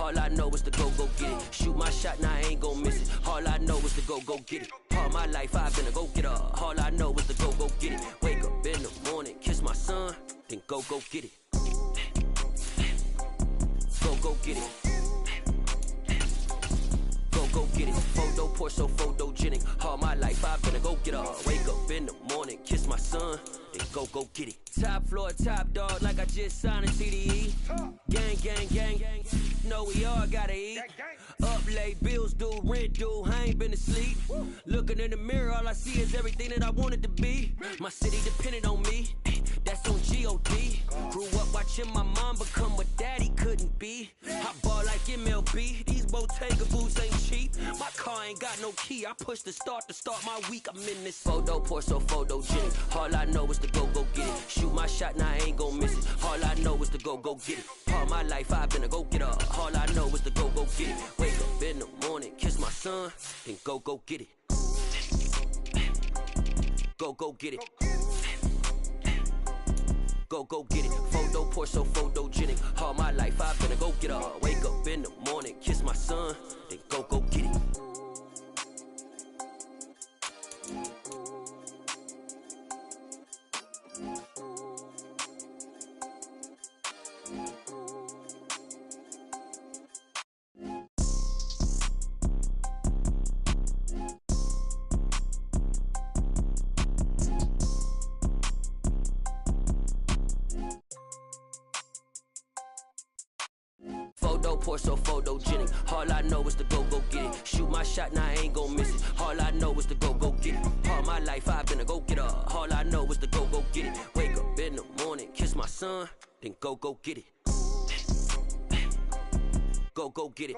All I know is to go get it. Shoot my shot, now I ain't gon' miss it. All I know is to go get it. All my life I've been a go-getter. All I know is to go get it. Wake up in the morning, kiss my son, then go get it. Go get it. Go get it. Photo poor, so photogenic. All my life I've been a go-getter. Wake up in the morning, kiss my son, then go get it. Top floor, top dog, like I just signed a CDE. Gang. Know we all gotta eat. Up late, bills due, rent due, I ain't been asleep. Looking in the mirror, all I see is everything that I wanted to be. My city depended on me, that's on G.O.D. Grew up watching my mom become what daddy couldn't be. I ball like MLB, these Bottega boots ain't cheap. My car ain't got no key, I push the start to start my week. I'm in this photo poor, so photogenic. All I know is to go get it. Shoot my shot, now I ain't gon' miss it. All I know is to go get it. All my life I've been a go-getter. All I know is to go get it. Wake up in the morning, kiss my son, then go get it. Go get it. Go get it. Photo poor, so photogenic. All my life I've been a go-getter. Wake up in the morning, kiss my son, then go get it. Photo poor, so photogenic. All I know is to go get it. Shoot my shot, now I ain't gon' miss it. All I know is to go get it. All my life I've been a go-getter. All I know is to go get it. Wake up in the morning, kiss my son, then go get it. Go get it.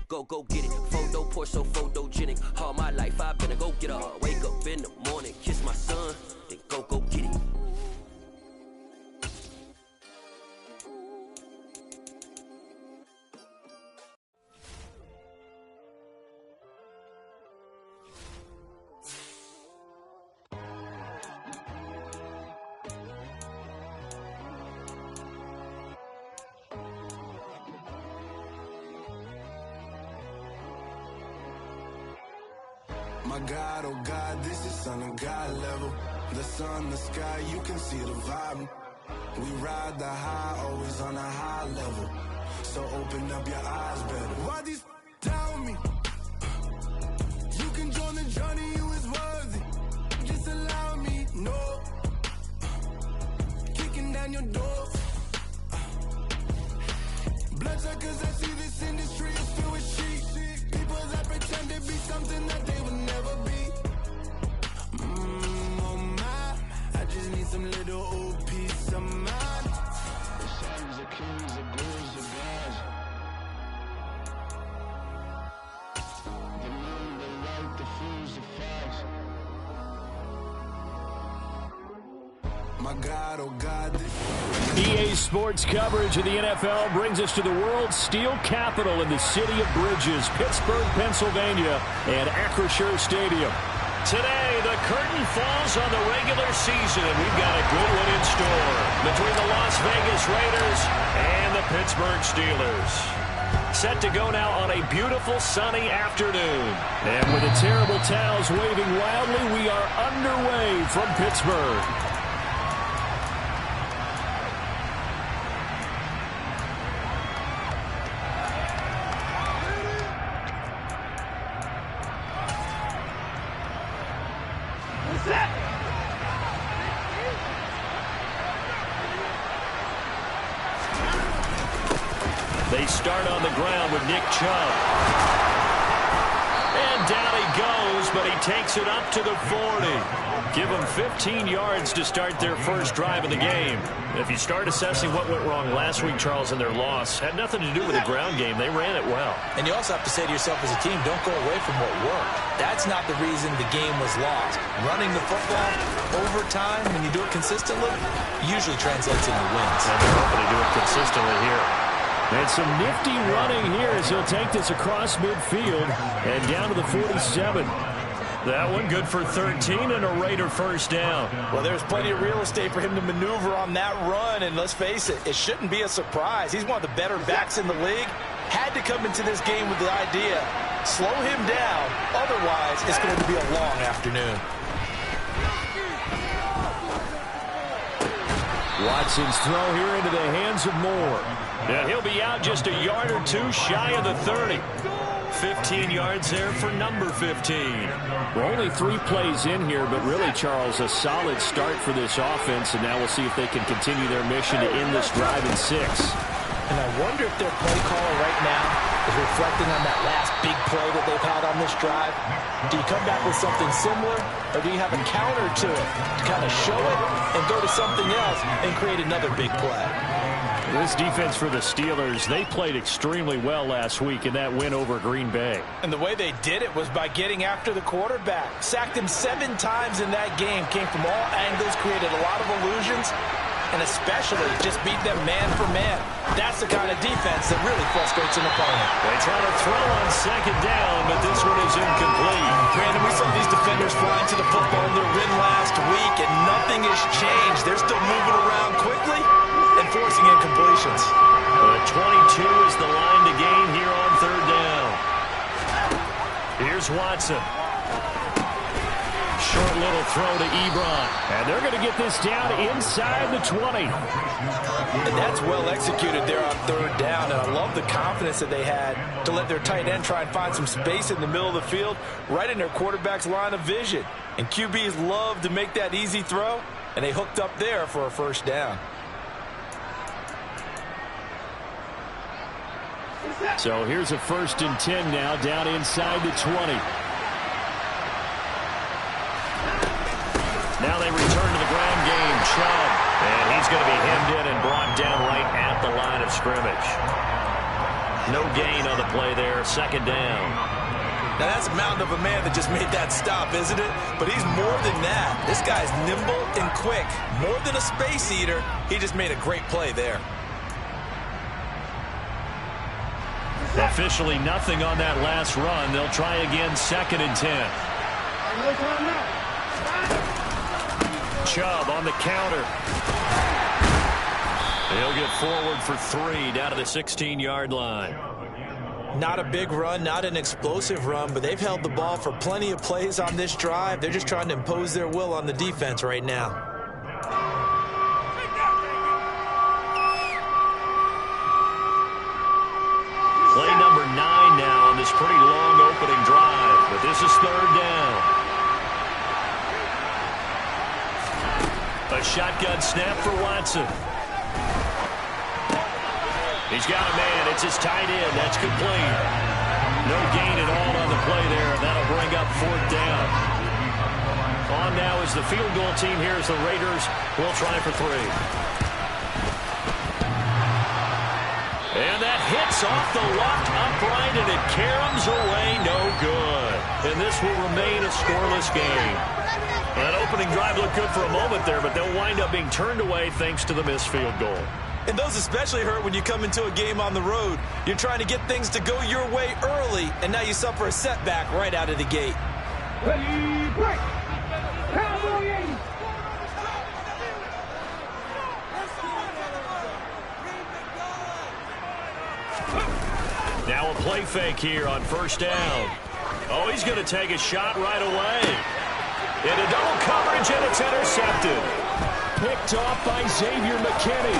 Go get it. Photo poor, so photogenic. All my life I've been a go-getter. Wake up in the morning, kiss my son, then go get it. My God, oh God, this is Son of God level. The sun, the sky, you can see the vibe. We ride the high, always on a high level. So open up your eyes better. Why these tell me? You can join the journey, you is worthy. Just allow me, no. Kicking down your door. Bloodsuckers, I see this industry is filled with sheep. People that pretend to be something that they would never be. Oh my, I just need some little old peace of mind. The sons are kings, the bulls are gods. The moon, the light, the fools, the facts. My God, oh God, EA Sports coverage of the NFL brings us to the world's steel capital in the city of bridges, Pittsburgh, Pennsylvania, and Acrisure Stadium. Today, the curtain falls on the regular season, and we've got a good one in store between the Las Vegas Raiders and the Pittsburgh Steelers. Set to go now on a beautiful sunny afternoon. And with the terrible towels waving wildly, we are underway from Pittsburgh. They start on the ground with Nick Chubb. And down he goes, but he takes it up to the 40. Give them 15 yards to start their first drive of the game. If you start assessing what went wrong last week, Charles, in their loss, had nothing to do with the ground game. They ran it well. And you also have to say to yourself as a team, don't go away from what worked. That's not the reason the game was lost. Running the football over time, when you do it consistently, usually translates into wins. And they're hoping to do it consistently here. And some nifty running here as he'll take this across midfield and down to the 47. That one good for 13 and a Raider first down. Well, there's plenty of real estate for him to maneuver on that run, and let's face it, it shouldn't be a surprise. He's one of the better backs in the league. Had to come into this game with the idea, slow him down, otherwise it's going to be a long afternoon. Watson's throw here into the hands of Moore. Yeah, he'll be out just a yard or two shy of the 30. 15 yards there for number 15. We're only 3 plays in here, but really, Charles, a solid start for this offense, and now we'll see if they can continue their mission to end this drive in 6. And I wonder if their play caller right now is reflecting on that last big play that they've had on this drive. Do you come back with something similar, or do you have a counter to it to kind of show it and go to something else and create another big play? This defense for the Steelers, they played extremely well last week in that win over Green Bay. And the way they did it was by getting after the quarterback. Sacked him 7 times in that game. Came from all angles, created a lot of illusions, and especially just beat them man for man. That's the kind of defense that really frustrates an opponent. They try to throw on second down, but this one is incomplete. Brandon, we saw these defenders flying to the football in their win last week, and nothing has changed. They're still moving around quickly and forcing incompletions. 22 is the line to gain here on third down. Here's Watson. Short little throw to Ebron. And they're going to get this down inside the 20. And that's well executed there on third down. And I love the confidence that they had to let their tight end try and find some space in the middle of the field, right in their quarterback's line of vision. And QBs love to make that easy throw, and they hooked up there for a first down. So here's a 1st and 10 now, down inside the 20. Now they return to the ground game. Chubb. And he's going to be hemmed in and brought down right at the line of scrimmage. No gain on the play there. 2nd down. Now that's a mountain of a man that just made that stop, isn't it? But he's more than that. This guy's nimble and quick. More than a space eater. He just made a great play there. Officially nothing on that last run. They'll try again, 2nd and 10. Chubb on the counter. He'll get forward for 3 down to the 16-yard line. Not a big run, not an explosive run, but they've held the ball for plenty of plays on this drive. They're just trying to impose their will on the defense right now. Play number 9 now on this pretty long opening drive, but this is 3rd down. A shotgun snap for Watson. He's got a man. It's his tight end. That's complete. No gain at all on the play there, and that'll bring up 4th down. On now is the field goal team here as the Raiders will try for 3. And that hits off the locked upright, and it caroms away, no good. And this will remain a scoreless game. That opening drive looked good for a moment there, but they'll wind up being turned away thanks to the missed field goal. And those especially hurt when you come into a game on the road. You're trying to get things to go your way early, and now you suffer a setback right out of the gate. Ready, break! Cowboys! Now a play fake here on 1st down. Oh, he's going to take a shot right away. Into double coverage, and it's intercepted. Picked off by Xavier McKinney.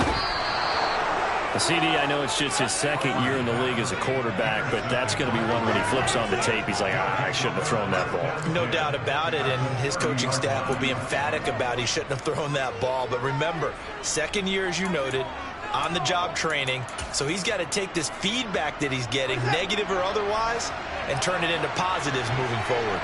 CD, I know it's just his 2nd year in the league as a quarterback, but that's going to be one when he flips on the tape. He's like, I shouldn't have thrown that ball. No doubt about it, and his coaching staff will be emphatic about he shouldn't have thrown that ball. But remember, 2nd year, as you noted, on-the-job training, so he's got to take this feedback that he's getting, negative or otherwise, and turn it into positives moving forward.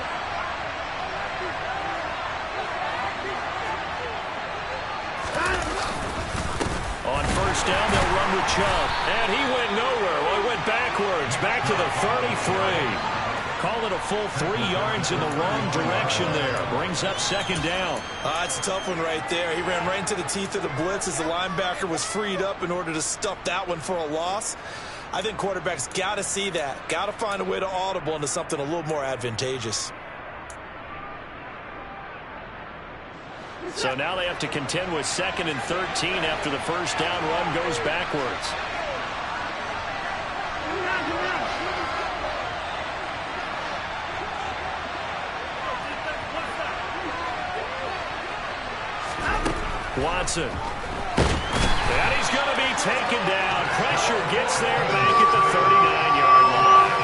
On 1st down, they'll run with Chubb. And he went nowhere. Well, he went backwards, back to the 33. Call it a full 3 yards in the wrong direction there. Brings up 2nd down. It's a tough one right there. He ran right into the teeth of the blitz as the linebacker was freed up in order to stuff that one for a loss. I think quarterbacks got to see that. Got to find a way to audible into something a little more advantageous. So now they have to contend with 2nd and 13 after the first down run goes backwards. Watson. And he's going to be taken down. Pressure gets there back at the 39-yard line.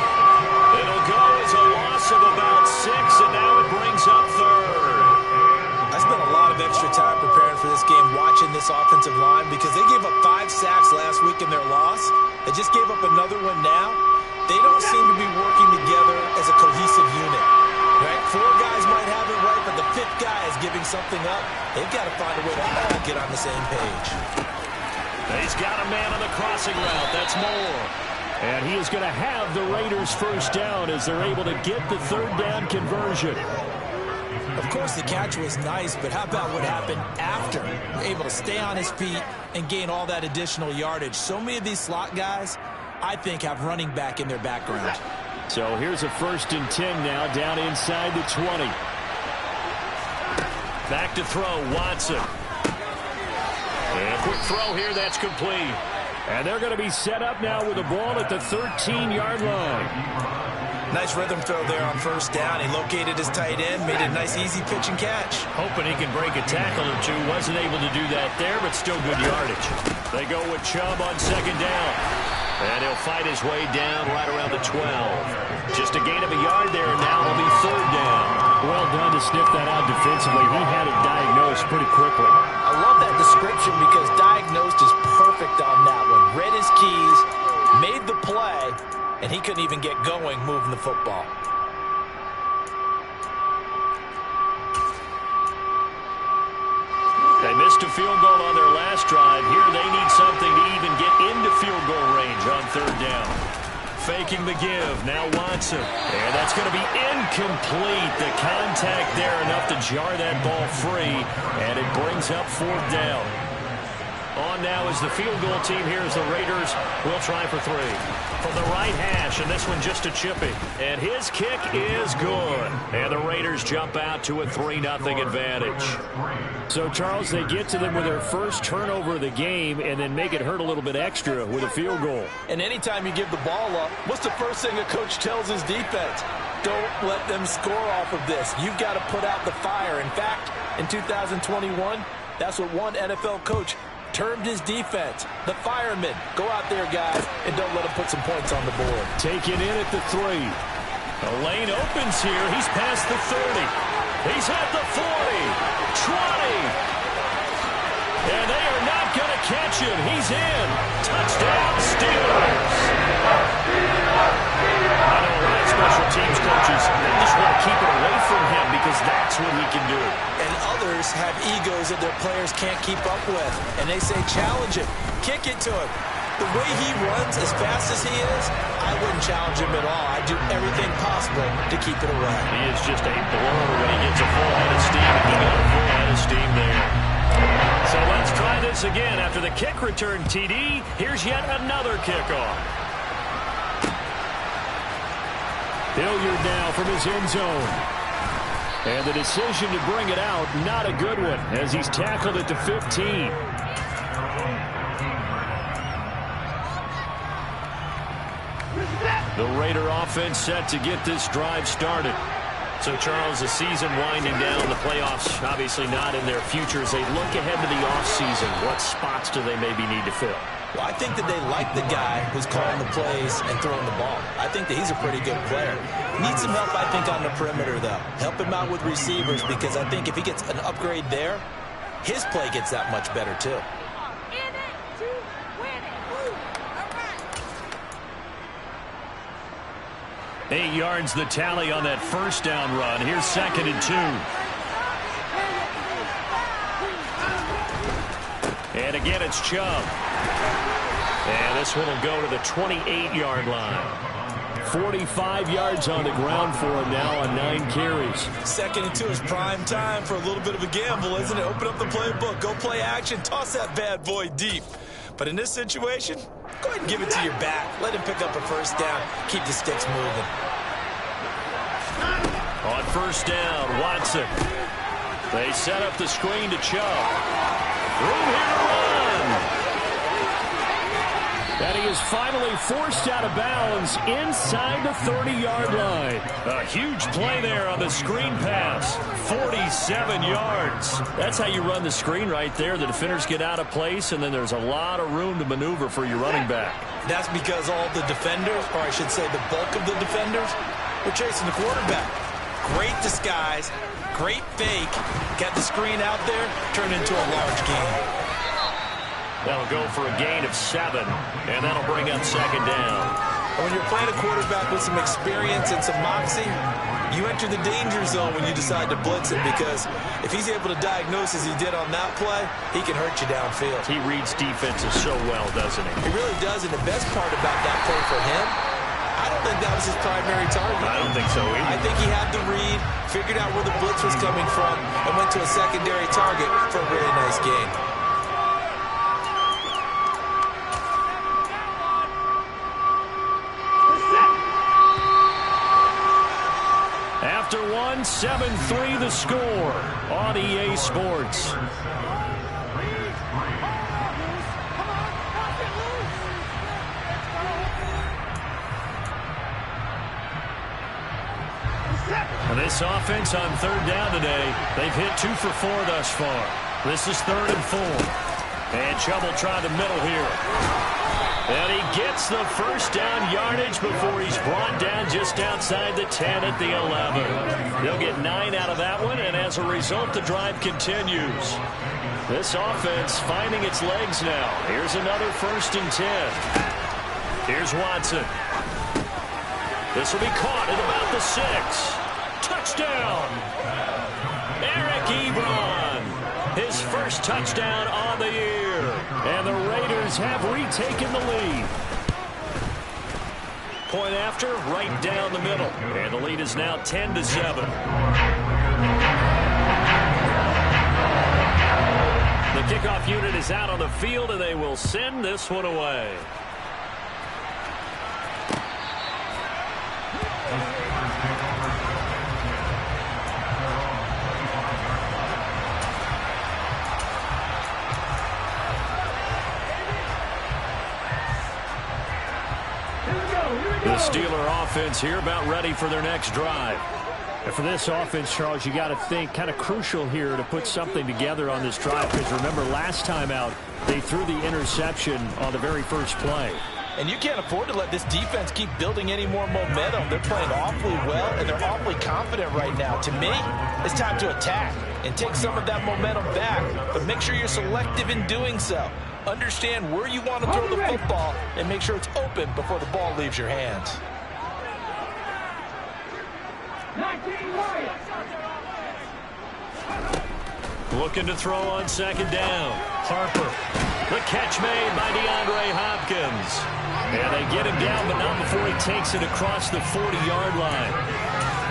It'll go as a loss of about 6, and now it brings up 3rd. I spent a lot of extra time preparing for this game watching this offensive line because they gave up 5 sacks last week in their loss. They just gave up another one now. They don't seem to be working together as a cohesive unit. Right? 4 guys might have it right, but the 5th guy is giving something up. They've got to find a way to all get on the same page. He's got a man on the crossing route. That's Moore. And he is going to have the Raiders first down as they're able to get the 3rd down conversion. Of course, the catch was nice, but how about what happened after? Able to stay on his feet and gain all that additional yardage. So many of these slot guys, I think, have running back in their background. So here's a 1st and 10 now, down inside the 20. Back to throw, Watson. And a quick throw here, that's complete. And they're going to be set up now with the ball at the 13-yard line. Nice rhythm throw there on 1st down. He located his tight end, made a nice easy pitch and catch. Hoping he can break a tackle or two. Wasn't able to do that there, but still good yardage. They go with Chubb on 2nd down. And he'll fight his way down right around the 12. Just a gain of a yard there, and now it'll be 3rd down. Well done to sniff that out defensively. He had it diagnosed pretty quickly. I love that description because diagnosed is perfect on that one. Read his keys, made the play, and he couldn't even get going moving the football. They missed a field goal on their last drive. Here they need something to even get into field goal range on 3rd down. Faking the give. Now Watson. And that's going to be incomplete. The contact there enough to jar that ball free. And it brings up 4th down. On now is the field goal team here as the Raiders will try for 3. From the right hash, and this one just a chippy. And his kick is good. And the Raiders jump out to a 3-0 advantage. So, Charles, they get to them with their first turnover of the game and then make it hurt a little bit extra with a field goal. And anytime you give the ball up, what's the first thing a coach tells his defense? Don't let them score off of this. You've got to put out the fire. In fact, in 2021, that's what one NFL coach termed his defense, the firemen. Go out there, guys, and don't let them put some points on the board. Taken in at the 3. The lane opens here. He's past the 30. He's at the 40, 20. And they are not going to catch him. He's in. Touchdown, Steelers. I know a lot of special teams coaches just want to keep it away from him because that's what he can do. And others have egos that their players can't keep up with. And they say, challenge him. Kick it to him. The way he runs as fast as he is, I wouldn't challenge him at all. I'd do everything possible to keep it away. He is just a blur when he gets a full head of steam. He got a full head of steam there. So let's try this again. After the kick return TD, here's yet another kickoff. Hilliard now from his end zone. And the decision to bring it out, not a good one, as he's tackled at the 15. The Raider offense set to get this drive started. So, Charles, the season winding down, the playoffs obviously not in their future. As they look ahead to the offseason, what spots do they maybe need to fill? Well, I think that they like the guy who's calling the plays and throwing the ball. I think that he's a pretty good player. Needs some help, I think, on the perimeter, though. Help him out with receivers, because I think if he gets an upgrade there, his play gets that much better, too. 8 yards the tally on that first down run. Here's 2nd and 2. And again, it's Chubb. And this one will go to the 28-yard line. 45 yards on the ground for him now on 9 carries. 2nd and 2 is prime time for a little bit of a gamble, isn't it? Open up the playbook, go play action, toss that bad boy deep. But in this situation, go ahead and give it to your back. Let him pick up a first down. Keep the sticks moving. On first down, Watson. They set up the screen to Chubb. Room here to run. And he is finally forced out of bounds inside the 30-yard line. A huge play there on the screen pass. 47 yards. That's how you run the screen right there. The defenders get out of place, and then there's a lot of room to maneuver for your running back. That's because all the defenders, or I should say the bulk of the defenders, were chasing the quarterback. Great disguise, great fake. Got the screen out there, turned into a large gain. That'll go for a gain of 7, and that'll bring up second down. When you're playing a quarterback with some experience and some moxie, you enter the danger zone when you decide to blitz it, because if he's able to diagnose as he did on that play, he can hurt you downfield. He reads defenses so well, doesn't he? He really does, and the best part about that play for him, I don't think that was his primary target. I don't think so either. I think he had the read, figured out where the blitz was coming from, and went to a secondary target for a really nice gain. After one, 7-3 the score on EA Sports. And this offense on third down today, they've hit 2 for 4 thus far. This is 3rd and 4. And Chubb will try the middle here. And he gets the first down yardage before he's brought down just outside the 10 at the 11. They'll get 9 out of that one, and as a result, the drive continues. This offense finding its legs now. Here's another 1st and 10. Here's Watson. This will be caught at about the 6. Touchdown! Eric Ebron. His first touchdown on the year. And the Raiders have retaken the lead. Point after, right down the middle. And the lead is now 10-7. The kickoff unit is out on the field, and they will send this one away. The Steeler offense here about ready for their next drive. And for this offense, Charles, you got to think kind of crucial here to put something together on this drive, because remember last time out they threw the interception on the very first play. And you can't afford to let this defense keep building any more momentum. They're playing awfully well, and they're awfully confident right now. To me, it's time to attack and take some of that momentum back, but make sure you're selective in doing so. Understand where you want to throw the football and make sure it's open before the ball leaves your hands. Looking to throw on second down. Harper. The catch made by DeAndre Hopkins. And they get him down, but not before he takes it across the 40-yard line.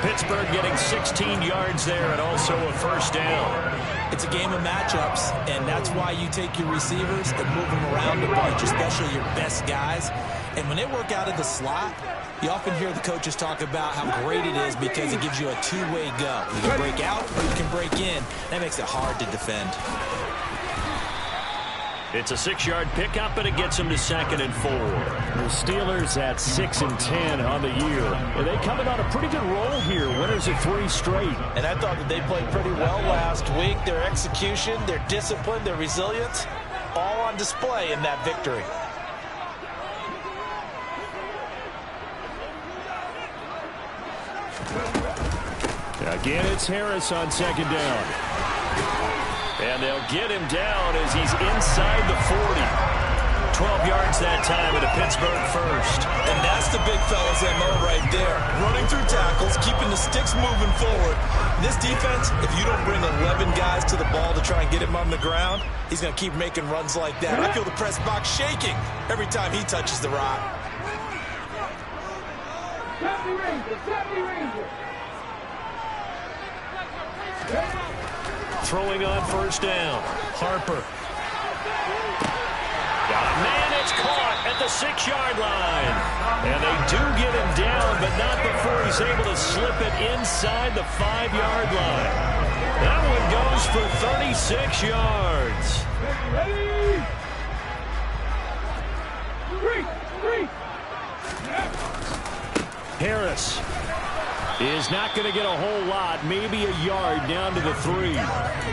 Pittsburgh getting 16 yards there and also a first down. It's a game of matchups, and that's why you take your receivers and move them around a bunch, especially your best guys. And when they work out of the slot, you often hear the coaches talk about how great it is because it gives you a two-way go. You can break out or you can break in. That makes it hard to defend. It's a 6-yard pickup, and it gets them to 2nd and 4. The Steelers at 6-10 on the year. And they coming on a pretty good roll here. Winners of 3 straight. And I thought that they played pretty well last week. Their execution, their discipline, their resilience, all on display in that victory. Again, it's Harris on second down. And they'll get him down as he's inside the 40. 12 yards that time at a Pittsburgh first. And that's the big fella's MO right there. Running through tackles, keeping the sticks moving forward. This defense, if you don't bring 11 guys to the ball to try and get him on the ground, he's going to keep making runs like that. I feel the press box shaking every time he touches the rock. Throwing on first down. Harper. Got a man, it's caught at the 6-yard line. And they do get him down, but not before he's able to slip it inside the 5-yard line. That one goes for 36 yards. Ready? Three. Harris is not going to get a whole lot, maybe a yard down to the 3.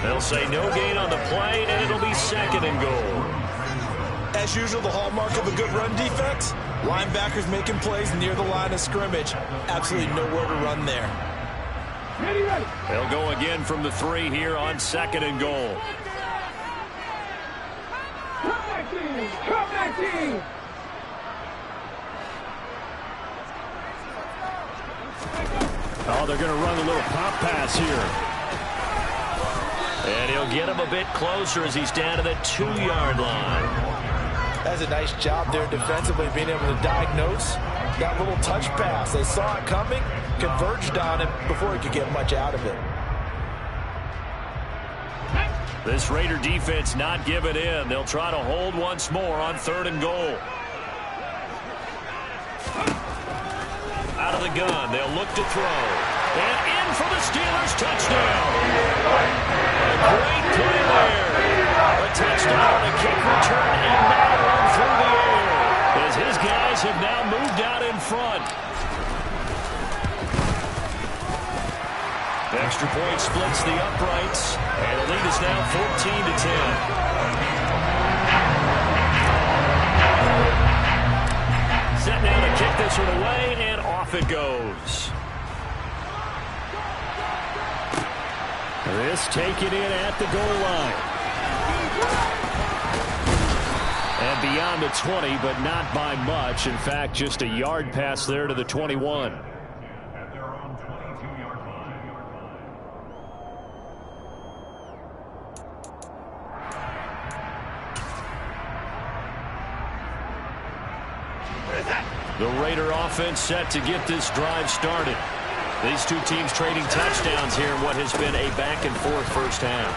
They'll say no gain on the play, and it'll be 2nd and goal. As usual, the hallmark of a good run defense, linebackers making plays near the line of scrimmage. Absolutely nowhere to run there. Ready. They'll go again from the 3 here on 2nd and goal. Come back, team. Oh, they're going to run a little pop pass here. And he'll get him a bit closer as he's down to the 2-yard line. That's a nice job there defensively, being able to diagnose that little touch pass. They saw it coming, converged on him before he could get much out of it. This Raider defense not giving in. They'll try to hold once more on 3rd and goal. Out of the gun, they'll look to throw. And in for the Steelers, touchdown. A great play there. A touchdown, a kick return, and now run through the air. As his guys have now moved out in front. Extra point splits the uprights. And the lead is now 14-10. Set now to kick this one away, and off it goes. This taken in at the goal line. And beyond the 20, but not by much. In fact, just a yard pass there to the 21. The Raider offense set to get this drive started. These two teams trading touchdowns here in what has been a back-and-forth first half.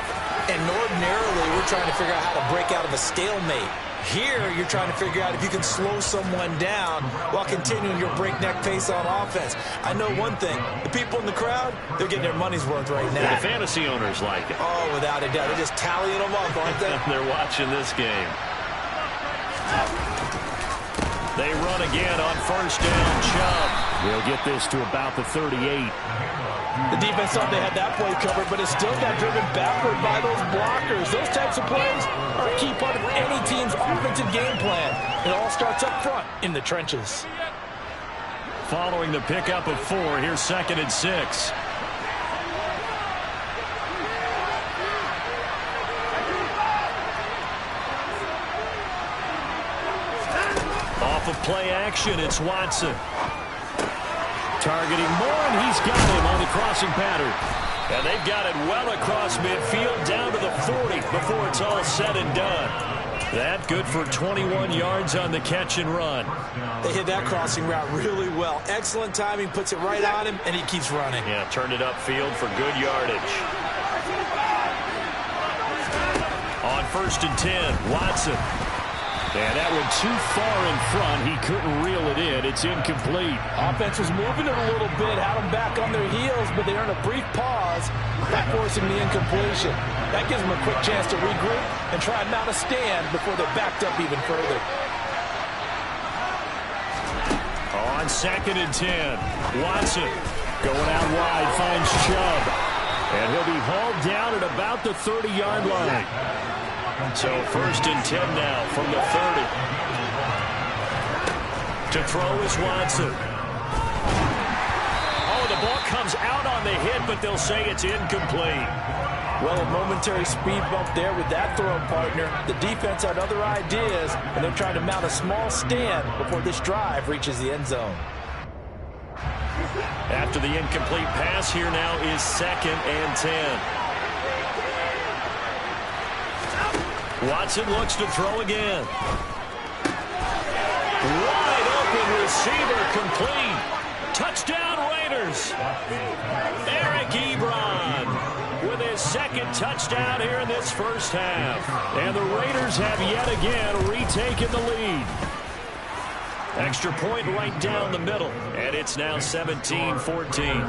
And ordinarily, we're trying to figure out how to break out of a stalemate. Here, you're trying to figure out if you can slow someone down while continuing your breakneck pace on offense. I know one thing. The people in the crowd, they're getting their money's worth right now. The fantasy owners like it. Oh, without a doubt. They're just tallying them up, aren't they? They're watching this game. They run again on 1st down. Chubb. They'll get this to about the 38. The defense thought they had that play covered, but it still got driven backward by those blockers. Those types of plays are a key part of any team's offensive game plan. It all starts up front in the trenches. Following the pickup of 4, here's 2nd and 6. Off of play action, it's Watson. Targeting Moore, and he's got him on the crossing pattern. And they've got it well across midfield down to the 40 before it's all said and done. That good for 21 yards on the catch and run. They hit that crossing route really well. Excellent timing, puts it right on him, and he keeps running. Yeah, turned it upfield for good yardage. On 1st and 10, Watson. And that one too far in front. He couldn't reel it in. It's incomplete. Offense was moving it a little bit, had them back on their heels, but they earned a brief pause by forcing the incompletion. That gives them a quick chance to regroup and try and mount a stand before they're backed up even further. On 2nd and 10, Watson going out wide, finds Chubb. And he'll be hauled down at about the 30-yard line. So 1st and 10 now from the 30. To throw is Watson. Oh, the ball comes out on the hit, but they'll say it's incomplete. Well, a momentary speed bump there with that throw partner. The defense had other ideas, and they're trying to mount a small stand before this drive reaches the end zone. After the incomplete pass, here now is 2nd and 10. Watson looks to throw again. Wide open receiver complete. Touchdown Raiders. Eric Ebron with his 2nd touchdown here in this first half. And the Raiders have yet again retaken the lead. Extra point right down the middle. And it's now 17-14.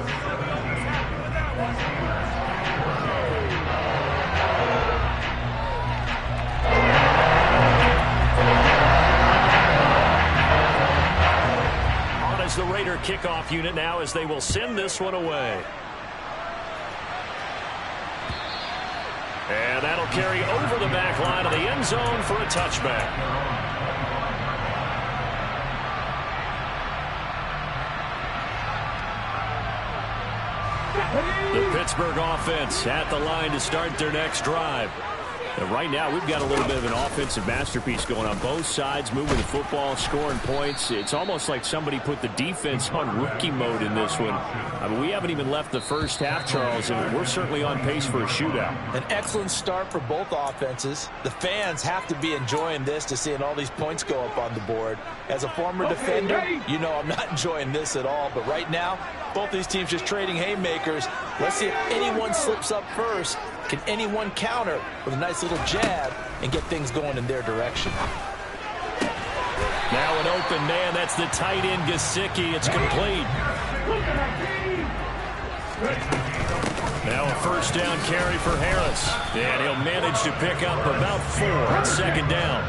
the Raider kickoff unit now as they will send this one away. And that'll carry over the back line of the end zone for a touchback. The Pittsburgh offense at the line to start their next drive. And right now, we've got a little bit of an offensive masterpiece going on both sides, moving the football, scoring points. It's almost like somebody put the defense on rookie mode in this one. I mean, we haven't even left the first half, Charles, and we're certainly on pace for a shootout. An excellent start for both offenses. The fans have to be enjoying this to seeing all these points go up on the board. As a former defender, you know I'm not enjoying this at all. But right now, both these teams just trading haymakers. Let's see if anyone slips up first. Can anyone counter with a nice little jab and get things going in their direction? Now an open man. That's the tight end, Gesicki. It's complete. Now a first down carry for Harris. And he'll manage to pick up about 4 on second down.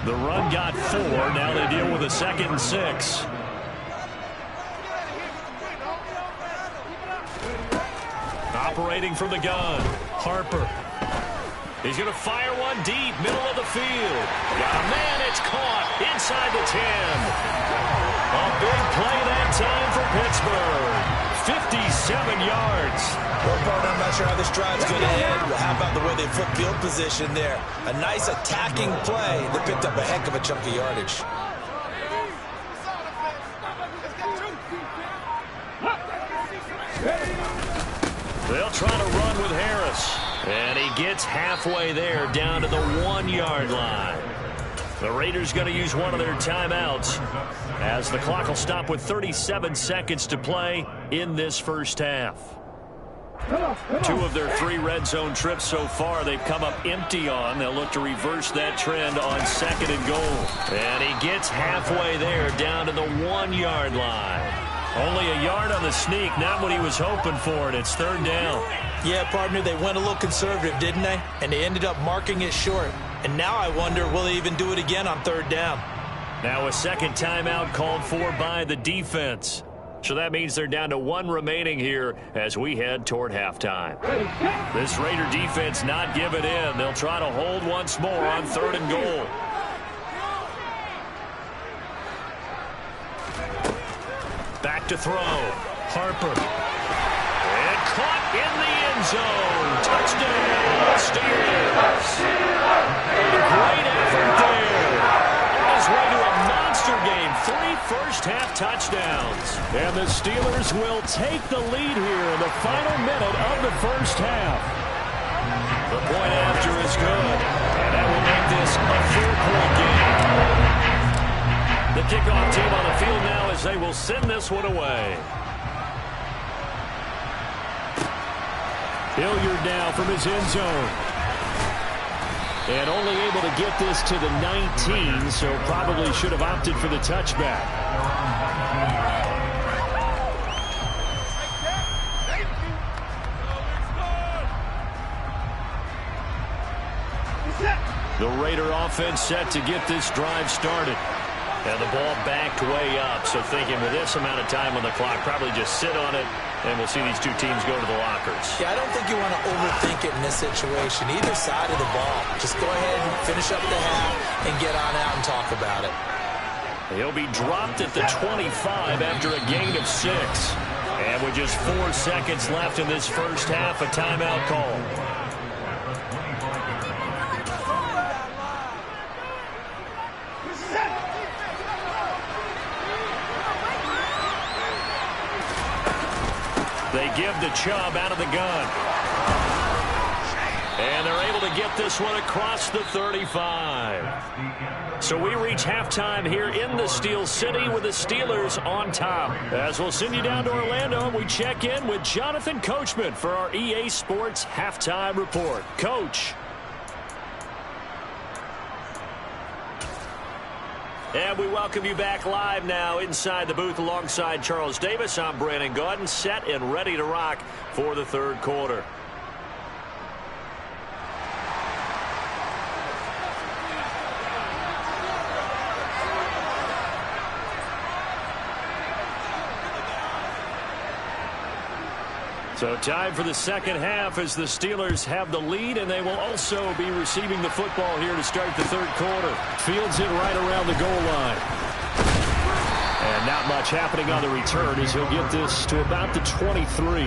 The run got 4. Now they deal with a 2nd and 6. Operating from the gun, Harper. He's going to fire one deep, middle of the field. Got a man, it's caught inside the 10. A big play that time for Pittsburgh. 57 yards. Well, partner, I'm not sure how this drive's going to end, but how about the way they flip field position there? A nice attacking play that picked up a heck of a chunk of yardage. They'll try to run with Harris. And he gets halfway there, down to the 1-yard line. The Raiders going to use one of their timeouts as the clock will stop with 37 seconds to play in this first half. 2 of their 3 red zone trips so far they've come up empty on. They'll look to reverse that trend on 2nd and goal. And he gets halfway there, down to the 1-yard line. Only a yard on the sneak, not what he was hoping for, and it's 3rd down. Yeah, partner, they went a little conservative, didn't they? And they ended up marking it short. And now I wonder, will they even do it again on 3rd down? Now a second timeout called for by the defense. So that means they're down to 1 remaining here as we head toward halftime. This Raider defense not giving in. They'll try to hold once more on 3rd and goal. Back to throw. Harper. And caught in the end zone. Touchdown, Steelers. A great effort there. On his way to a monster game. 3 first-half touchdowns. And the Steelers will take the lead here in the final minute of the first half. The point after is good. And that will make this a 4-point game. The kickoff team on the field now as they will send this one away. Hilliard now from his end zone. And only able to get this to the 19, so probably should have opted for the touchback. The Raider offense set to get this drive started. And the ball backed way up, so thinking with this amount of time on the clock, probably just sit on it, and we'll see these two teams go to the lockers. Yeah, I don't think you want to overthink it in this situation. Either side of the ball. Just go ahead and finish up the half and get on out and talk about it. He'll be dropped at the 25 after a gain of 6. And with just 4 seconds left in this first half, a timeout call. They give the Chubb out of the gun. And they're able to get this one across the 35. So we reach halftime here in the Steel City with the Steelers on top. As we'll send you down to Orlando, we check in with Jonathan Coachman for our EA Sports Halftime Report. Coach. And we welcome you back live now inside the booth alongside Charles Davis. I'm Brandon Gaudin, set and ready to rock for the third quarter. So time for the second half as the Steelers have the lead, and they will also be receiving the football here to start the third quarter. Fields it right around the goal line. And not much happening on the return as he'll get this to about the 23.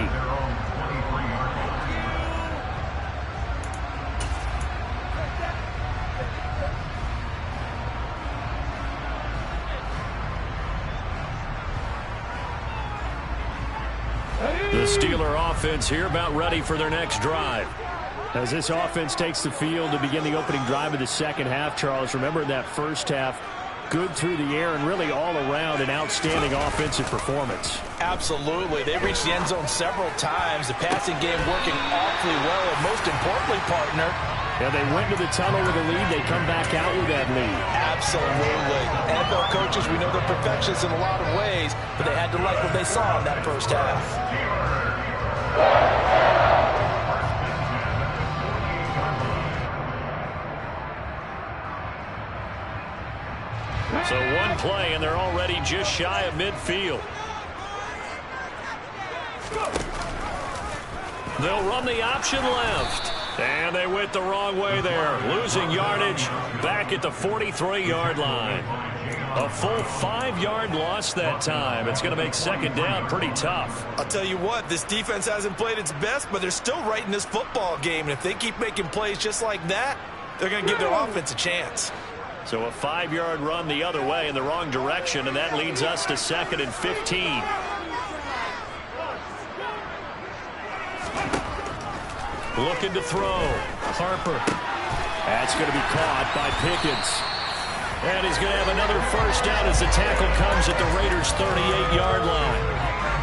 The Steeler offense here about ready for their next drive. As this offense takes the field to begin the opening drive of the second half, Charles, remember in that first half, good through the air and really all around an outstanding offensive performance. Absolutely. They reached the end zone several times. The passing game working awfully well, and most importantly, partner, yeah, they went to the tunnel with a lead. They come back out with that lead. Absolutely. NFL coaches, we know they're perfectionists in a lot of ways, but they had to like what they saw in that first half. So one play, and they're already just shy of midfield. They'll run the option left. And they went the wrong way there. Losing yardage back at the 43-yard line. A full 5-yard loss that time. It's going to make second down pretty tough. I'll tell you what, this defense hasn't played its best, but they're still right in this football game. And if they keep making plays just like that, they're going to give their offense a chance. So a 5-yard run the other way in the wrong direction, and that leads us to 2nd and 15. Looking to throw. Harper. That's going to be caught by Pickens. And he's going to have another first down as the tackle comes at the Raiders' 38-yard line.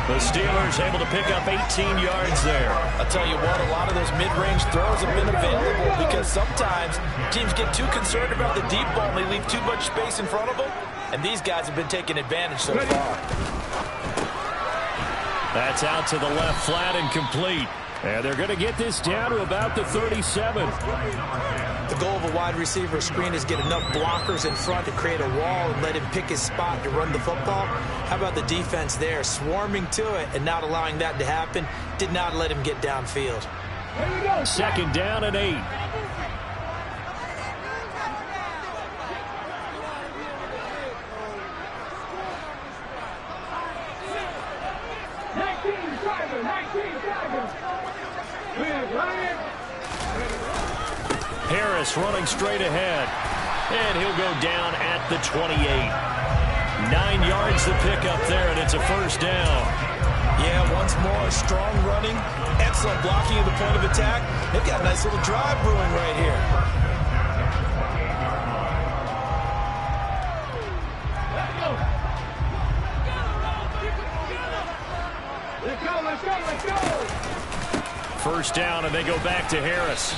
The Steelers able to pick up 18 yards there. I'll tell you what, a lot of those mid-range throws have been available because sometimes teams get too concerned about the deep ball and they leave too much space in front of them. And these guys have been taking advantage so far. That's out to the left flat and complete. And they're going to get this down to about the 37. The goal of a wide receiver screen is get enough blockers in front to create a wall and let him pick his spot to run the football. How about the defense there, swarming to it and not allowing that to happen? Did not let him get downfield. 2nd down and 8. Harris running straight ahead. And he'll go down at the 28. 9 yards to pick up there, and it's a first down. Yeah, once more, strong running, excellent blocking at the point of attack. They've got a nice little drive brewing right here. Let's go. First down, and they go back to Harris.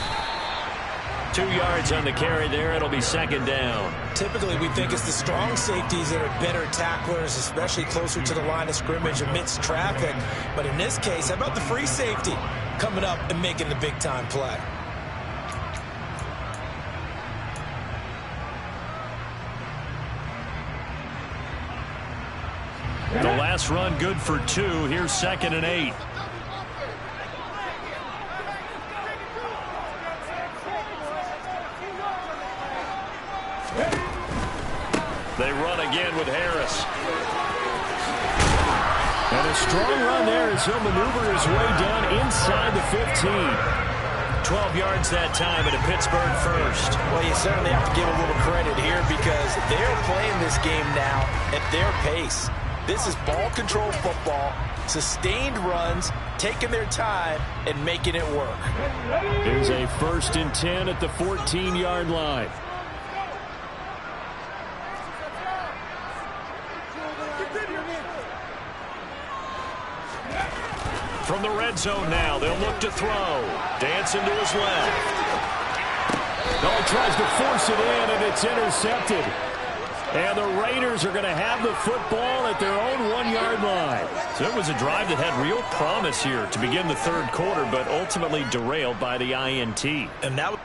2 yards on the carry there. It'll be 2nd down. Typically, we think it's the strong safeties that are better tacklers, especially closer to the line of scrimmage amidst traffic. But in this case, how about the free safety coming up and making the big-time play? The last run good for 2. Here's 2nd and 8. They run again with Harris. And a strong run there as he'll maneuver his way down inside the 15. 12 yards that time at a Pittsburgh first. Well, you certainly have to give a little credit here because they're playing this game now at their pace. This is ball control football, sustained runs, taking their time and making it work. Here's a 1st and 10 at the 14-yard line. From the red zone now, they'll look to throw. Dancing to his left. Oh, tries to force it in, and it's intercepted. And the Raiders are going to have the football at their own 1-yard line. So it was a drive that had real promise here to begin the third quarter, but ultimately derailed by the INT. And now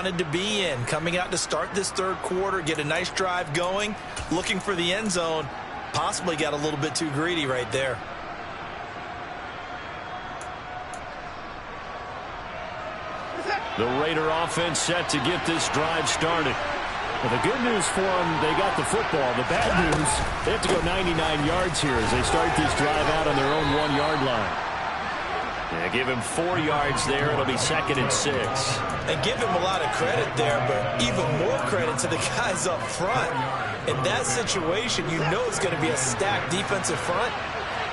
wanted to be in, coming out to start this third quarter, get a nice drive going, looking for the end zone. Possibly got a little bit too greedy right there. The Raider offense set to get this drive started. Well, the good news for them, they got the football. The bad news, they have to go 99 yards here as they start this drive out on their own 1-yard line. Yeah, give him 4 yards there. It'll be 2nd and 6. And give him a lot of credit there, but even more credit to the guys up front. In that situation, you know it's going to be a stacked defensive front.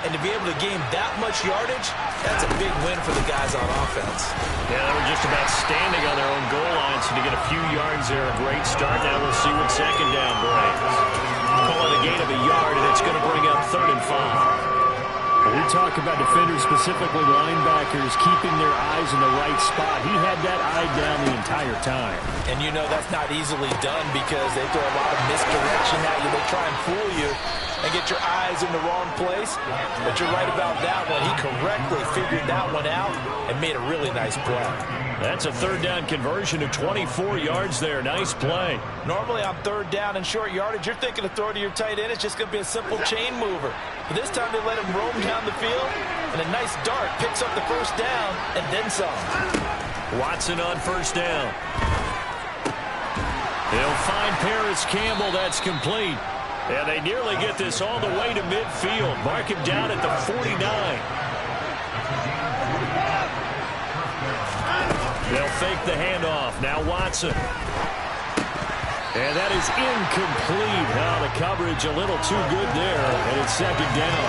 And to be able to gain that much yardage, that's a big win for the guys on offense. Yeah, they were just about standing on their own goal line, so to get a few yards there, a great start. Now we'll see what second down brings. Call it a gain of a yard, and it's going to bring up 3rd and 5. We talk about defenders, specifically linebackers, keeping their eyes in the right spot. He had that eye down the entire time. And you know that's not easily done because they throw a lot of misdirection at you. They try and fool you and get your eyes in the wrong place. But you're right about that one. He correctly figured that one out and made a really nice play. That's a 3rd down conversion of 24 yards there. Nice play. Normally on 3rd down and short yardage, you're thinking of throwing to your tight end. It's just going to be a simple chain mover. But this time they let him roam down the field, and a nice dart picks up the 1st down and then some. Watson on 1st down. They'll find Paris Campbell. That's complete. And they nearly get this all the way to midfield. Mark him down at the 49. They'll fake the handoff. Now Watson. And that is incomplete. Now the coverage a little too good there, and it's 2nd down.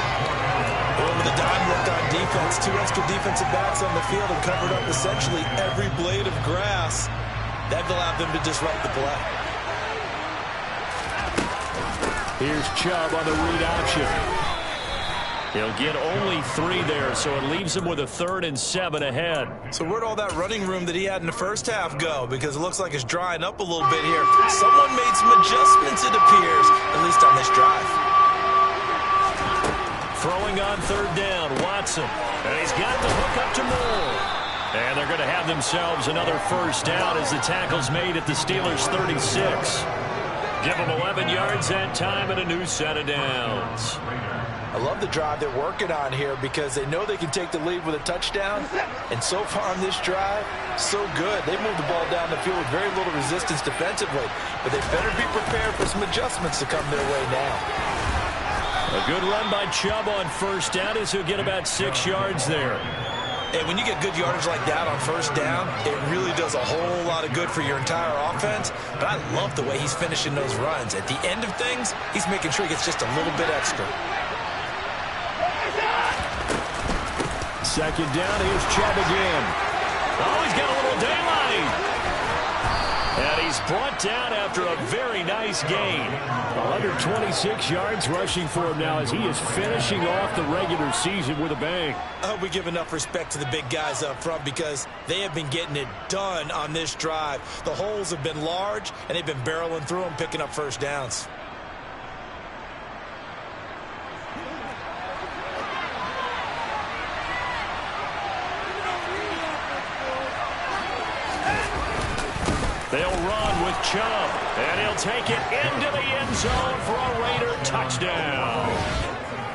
Well, with the dime look on defense, 2 extra defensive backs on the field and covered up essentially every blade of grass. That allowed them to disrupt the play. Here's Chubb on the read option. He'll get only 3 there, so it leaves him with a 3rd and 7 ahead. So where'd all that running room that he had in the first half go? Because it looks like it's drying up a little bit here. Someone made some adjustments, it appears, at least on this drive. Throwing on 3rd down, Watson. And he's got the hook up to Moore. And they're going to have themselves another 1st down as the tackle's made at the Steelers' 36. Give them 11 yards that time and a new set of downs. I love the drive they're working on here because they know they can take the lead with a touchdown. And so far on this drive, so good. They moved the ball down the field with very little resistance defensively. But they better be prepared for some adjustments to come their way now. A good run by Chubb on 1st down as he'll get about 6 yards there. And when you get good yardage like that on 1st down, it really does a whole lot of good for your entire offense. But I love the way he's finishing those runs. At the end of things, he's making sure he gets just a little bit extra. 2nd down, here's Chubb again. Oh, he's got a little daylight. And he's brought down after a very nice gain. 126 yards rushing for him now as he is finishing off the regular season with a bang. I hope we give enough respect to the big guys up front because they have been getting it done on this drive. The holes have been large, and they've been barreling through them, picking up 1st downs. They'll run with Chubb, and he'll take it into the end zone for a Raider touchdown.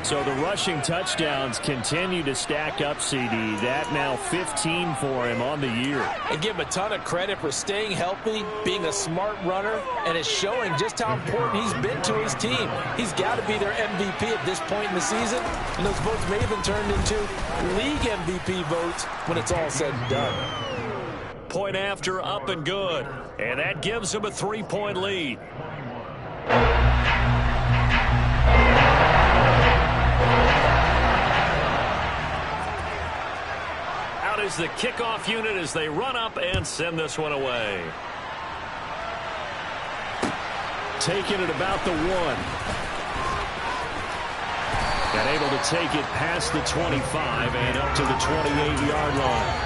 So the rushing touchdowns continue to stack up, CD. That now 15 for him on the year. And give him a ton of credit for staying healthy, being a smart runner, and it's showing just how important he's been to his team. He's got to be their MVP at this point in the season, and those votes may have been turned into league MVP votes when it's all said and done. Point after, up and good. And that gives him a 3-point lead. Out is the kickoff unit as they run up and send this one away. Taking it about the 1. And able to take it past the 25 and up to the 28-yard line.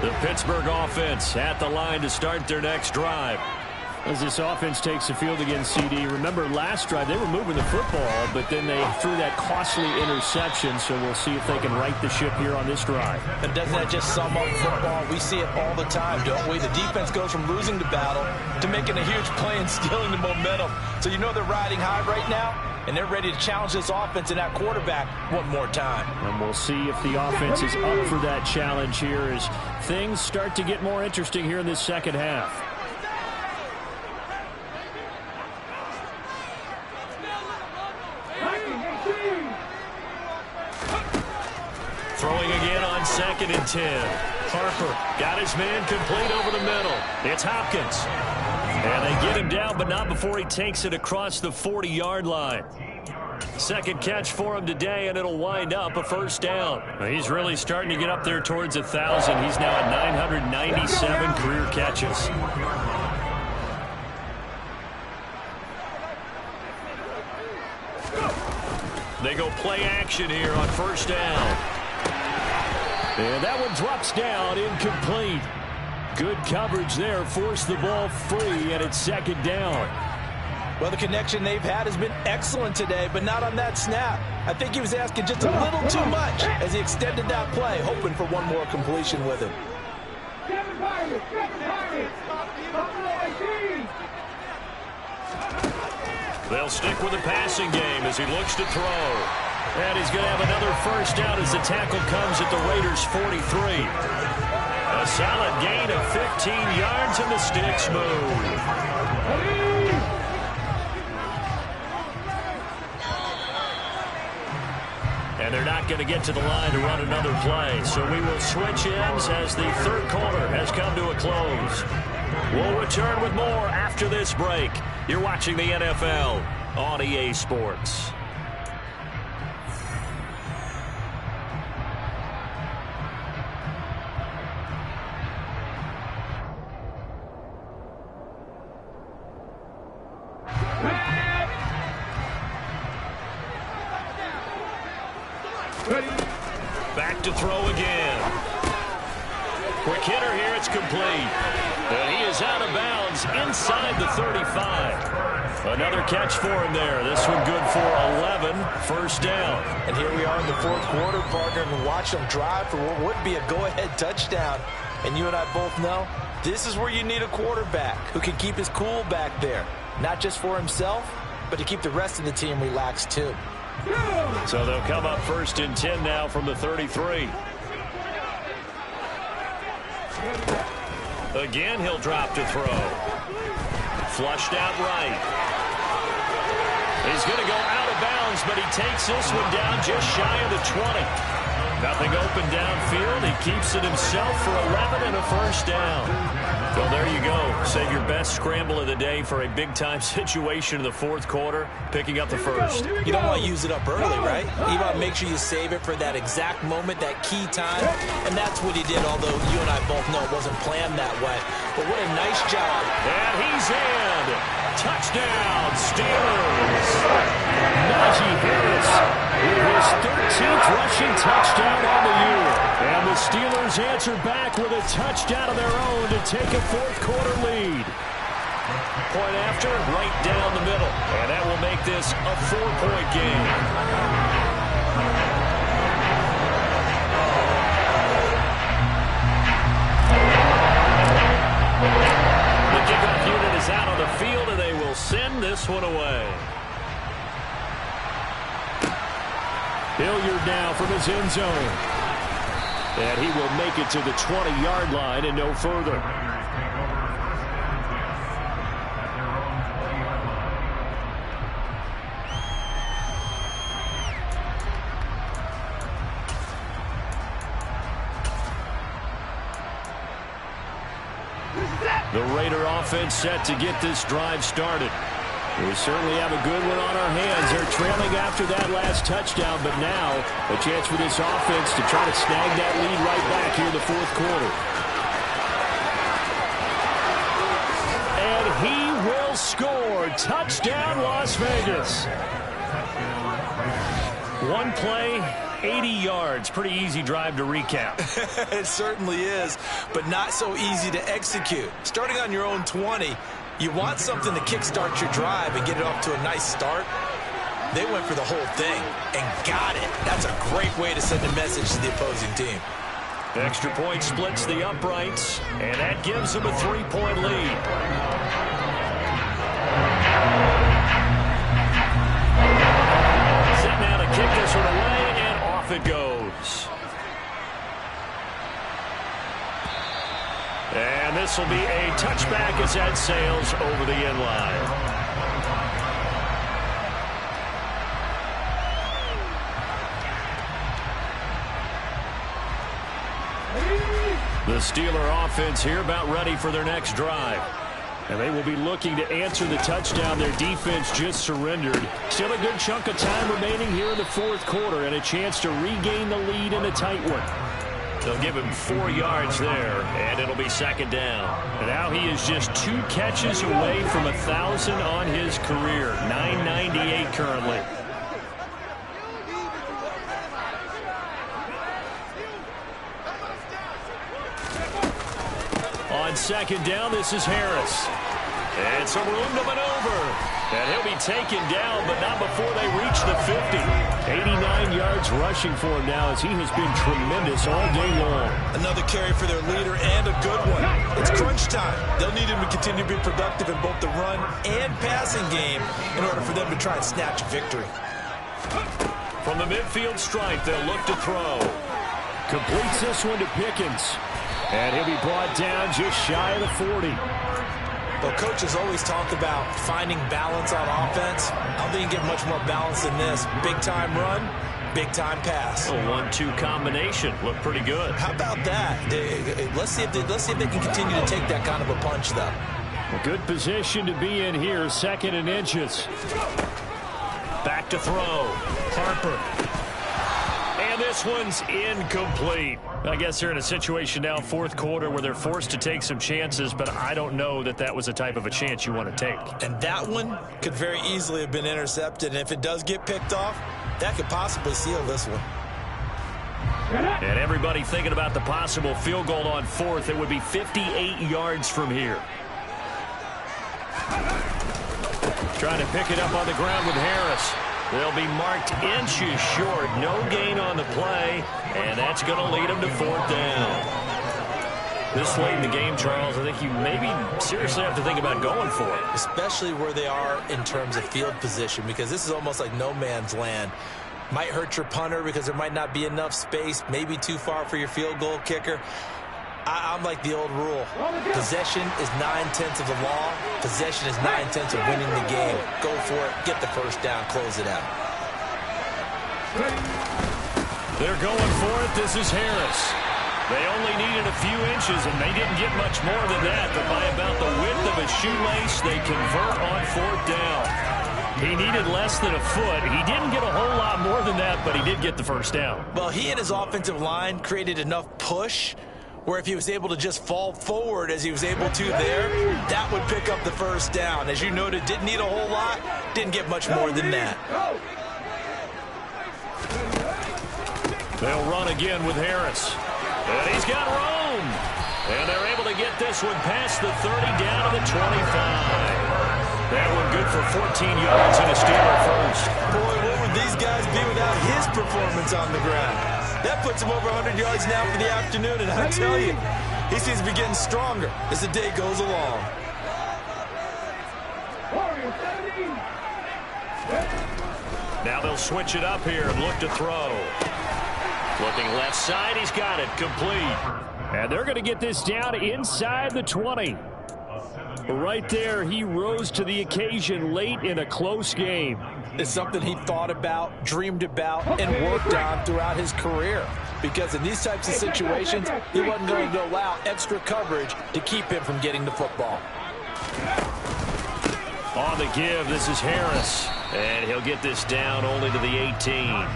The Pittsburgh offense at the line to start their next drive. As this offense takes the field against CD, remember last drive they were moving the football, but then they threw that costly interception, so we'll see if they can right the ship here on this drive. And doesn't that just sum up football? We see it all the time, don't we? The defense goes from losing the battle to making a huge play and stealing the momentum. So you know they're riding high right now, and they're ready to challenge this offense and that quarterback one more time. And we'll see if the offense is up for that challenge here as things start to get more interesting here in this second half. Throwing again on 2nd and 10. Harper got his man complete over the middle. It's Hopkins. And they get him down, but not before he takes it across the 40-yard line. Second catch for him today, and it'll wind up a first down. He's really starting to get up there towards 1,000. He's now at 997 career catches. They go play action here on first down. And that one drops down, incomplete. Good coverage there, forced the ball free, and it's 2nd down. Well, the connection they've had has been excellent today, but not on that snap. I think he was asking just a little too much as he extended that play, hoping for one more completion with him. They'll stick with the passing game as he looks to throw. And he's going to have another first down as the tackle comes at the Raiders' 43. A solid gain of 15 yards and the sticks move. And they're not going to get to the line to run another play. So we will switch ends as the third quarter has come to a close. We'll return with more after this break. You're watching the NFL on EA Sports. Back to throw again. Quick hitter here, it's complete. And he is out of bounds inside the 35. Another catch for him there. This one good for 11, first down. And here we are in the fourth quarter, partner, and watch them drive for what would be a go-ahead touchdown. And you and I both know this is where you need a quarterback who can keep his cool back there. Not just for himself, but to keep the rest of the team relaxed too. So they'll come up 1st and 10 now from the 33. Again, he'll drop to throw. Flushed out right. He's going to go out of bounds, but he takes this one down just shy of the 20. Nothing open downfield. He keeps it himself for 11 and a first down. Well, there you go. Save your best scramble of the day for a big-time situation in the fourth quarter, picking up the first. You don't want to use it up early, right? You want to make sure you save it for that exact moment, that key time. And that's what he did, although you and I both know it wasn't planned that way. But what a nice job. And he's in. Touchdown, Steelers. Najee Harris with his 13th rushing touchdown on the year. And the Steelers answer back with a touchdown of their own to take a fourth quarter lead. Point after, right down the middle. And that will make this a 4-point game. The kickoff unit is out on the field, and they will send this one away. Hilliard now from his end zone. And he will make it to the 20-yard line and no further. The Raider offense set to get this drive started. We certainly have a good one on our hands. They're trailing after that last touchdown, but now a chance for this offense to try to snag that lead right back here in the fourth quarter. And he will score. Touchdown, Las Vegas. One play 80 yards. Pretty easy drive to recap. It certainly is, but not so easy to execute. Starting on your own 20, you want something to kickstart your drive and get it off to a nice start. They went for the whole thing and got it. That's a great way to send a message to the opposing team. Extra point splits the uprights, and that gives them a 3-point lead. Set now to kick this one away, and off it goes. And this will be a touchback as that sails over the end line. The Steeler offense here about ready for their next drive. And they will be looking to answer the touchdown their defense just surrendered. Still a good chunk of time remaining here in the fourth quarter and a chance to regain the lead in a tight one. They'll give him 4 yards there, and it'll be second down. And now he is just 2 catches away from 1,000 on his career. 998 currently. On second down, this is Harris. And some room to maneuver. And he'll be taken down, but not before they reach the 50. 89 yards rushing for him now as he has been tremendous all day long. Another carry for their leader and a good one. It's crunch time. They'll need him to continue to be productive in both the run and passing game in order for them to try and snatch a victory. From the midfield stripe, they'll look to throw. Completes this one to Pickens. And he'll be brought down just shy of the 40. Well, coaches always talk about finding balance on offense. I don't think you get much more balance than this. Big-time run, big-time pass. A 1-2 combination. Looked pretty good. How about that? Let's see if they can continue to take that kind of a punch, though. A good position to be in here. 2nd and inches. Back to throw. Harper. And this one's incomplete. I guess they're in a situation now, fourth quarter, where they're forced to take some chances, but I don't know that that was the type of a chance you want to take. And that one could very easily have been intercepted, and if it does get picked off, that could possibly seal this one. And everybody thinking about the possible field goal on 4th. It would be 58 yards from here. Trying to pick it up on the ground with Harris. They'll be marked inches short. No gain on the play, and that's going to lead them to 4th down. This late in the game, Charles, I think you maybe seriously have to think about going for it. Especially where they are in terms of field position, because this is almost like no man's land. Might hurt your punter because there might not be enough space, maybe too far for your field goal kicker. I'm like the old rule. Possession is 9/10 of the law. Possession is 9/10 of winning the game. Go for it. Get the first down. Close it out. They're going for it. This is Harris. They only needed a few inches, and they didn't get much more than that. But by about the width of a shoelace, they convert on 4th down. He needed less than a foot. He didn't get a whole lot more than that, but he did get the first down. Well, he and his offensive line created enough push where if he was able to just fall forward as he was able to there, that would pick up the first down. As you noted, didn't need a whole lot, didn't get much more than that. They'll run again with Harris. And he's got room. And they're able to get this one past the 30 down to the 25. That one good for 14 yards and a Steeler first. Boy, what would these guys be without his performance on the ground? That puts him over 100 yards now for the afternoon, and I tell you, he seems to be getting stronger as the day goes along. Now they'll switch it up here and look to throw. Looking left side, he's got it, complete. And they're going to get this down inside the 20. Right there, he rose to the occasion late in a close game. It's something he thought about, dreamed about, and worked on throughout his career. Because in these types of situations, he wasn't going to allow extra coverage to keep him from getting the football. On the give, this is Harris. And he'll get this down only to the 18.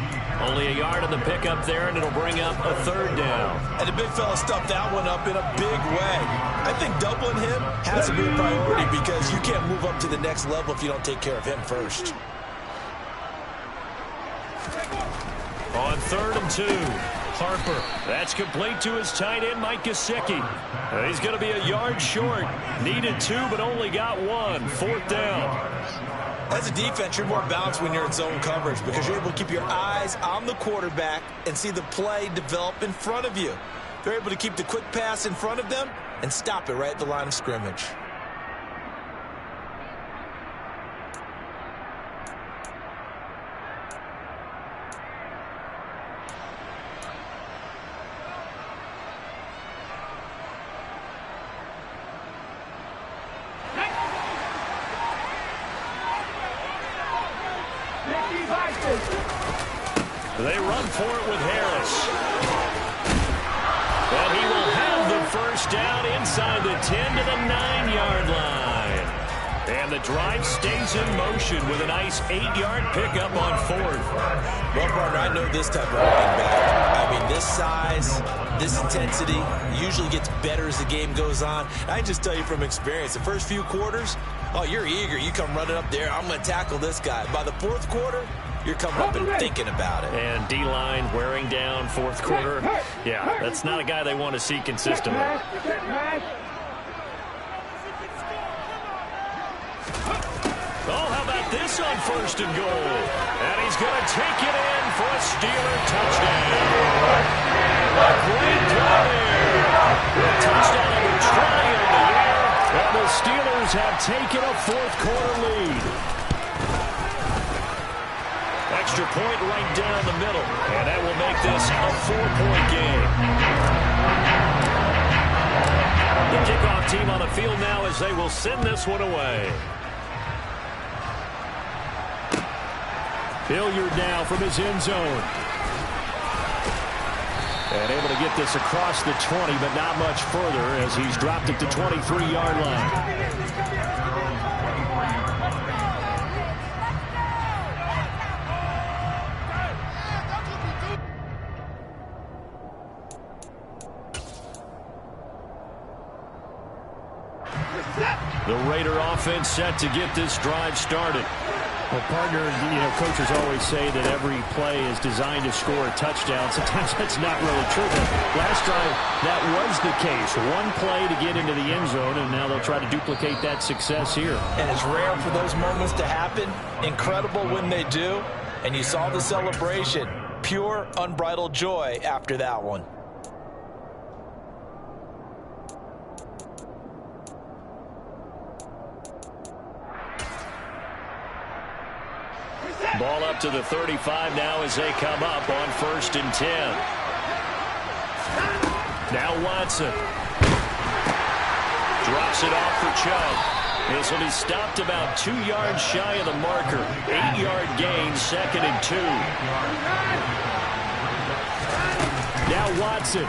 Only a yard on the pickup there, and it'll bring up a 3rd down. And the big fella stuffed that one up in a big way. I think doubling him has to be a priority because you can't move up to the next level if you don't take care of him first. On 3rd and 2. Harper. That's complete to his tight end, Mike Gesicki. He's going to be a yard short. Needed 2, but only got 1. 4th down. As a defense, you're more balanced when you're in zone coverage because you're able to keep your eyes on the quarterback and see the play develop in front of you. They're able to keep the quick pass in front of them and stop it right at the line of scrimmage. They run for it with Harris. And he will have the first down inside the 10 to the 9-yard line. And the drive stays in motion with a nice 8-yard pickup on 4th. Well, partner, I know this type of running back. I mean, this size, this intensity usually gets better as the game goes on. I just tell you from experience, the first few quarters, oh, you're eager. You come running up there. I'm going to tackle this guy. By the 4th quarter, you're coming up and thinking about it. And D-line wearing down 4th quarter. Yeah, that's not a guy they want to see consistently. Oh, how about this on 1st and goal? And he's going to take it in for a Steeler touchdown. A great play there. Touchdown number 20 of the year. And the Steelers have taken a 4th quarter lead. Extra point right down the middle. And that will make this a 4-point game. The kickoff team on the field now as they will send this one away. Hilliard now from his end zone. And able to get this across the 20, but not much further as he's dropped it to 23-yard line. The Raider offense set to get this drive started. Well, partner, coaches always say that every play is designed to score a touchdown. Sometimes that's not really true. But last drive, that was the case. One play to get into the end zone, and now they'll try to duplicate that success here. And it's rare for those moments to happen. Incredible when they do. And you saw the celebration. Pure, unbridled joy after that one. Ball up to the 35 now as they come up on 1st and 10. Now Watson. Drops it off for Chubb. This will be stopped about 2 yards shy of the marker. 8-yard gain, 2nd and 2. Now Watson.